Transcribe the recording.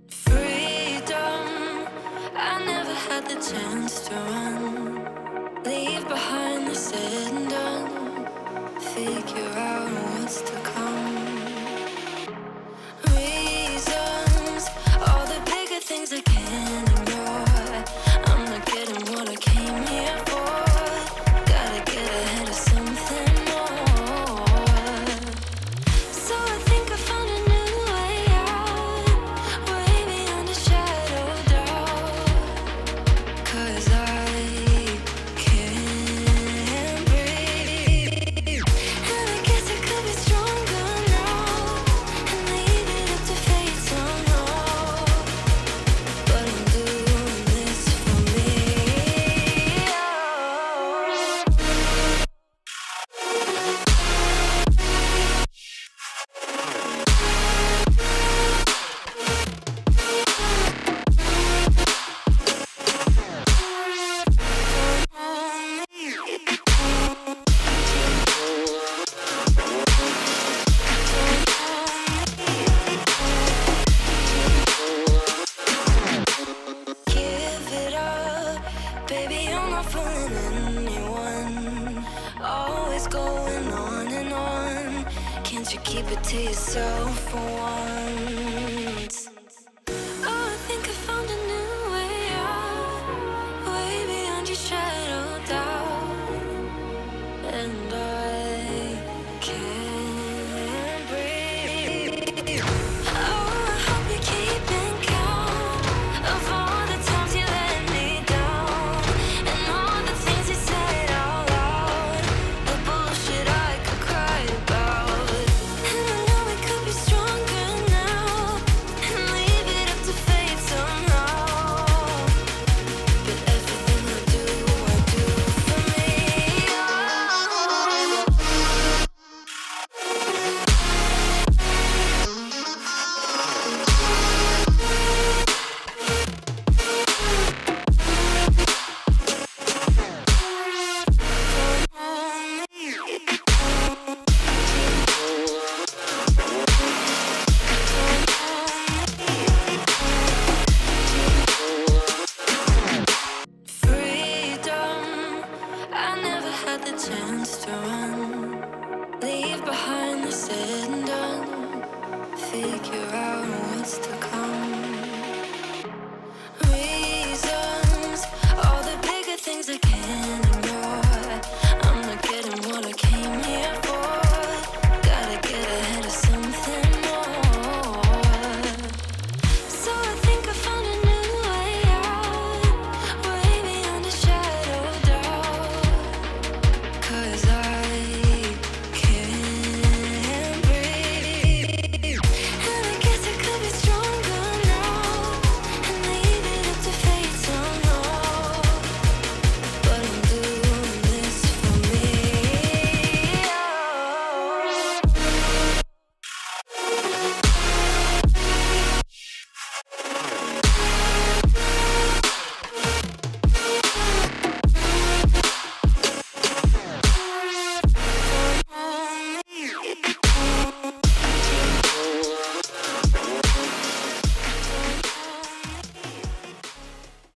Freedom, I never had the chance to run. Leave behind the said and done. Figure out what's to come. Reasons, all the bigger things I can't ignore. I'm not getting what I came here for. Gotta get ahead of something more. So I think I found a new way out, way beyond a shadow of doubt. 'Cause I can't breathe, and I guess I could be stronger now and leave it up to fate somehow. But I'm doing this for me. Give it up, baby, I'm not fooling anyone. Always going on and on. Can't you keep it to yourself for once?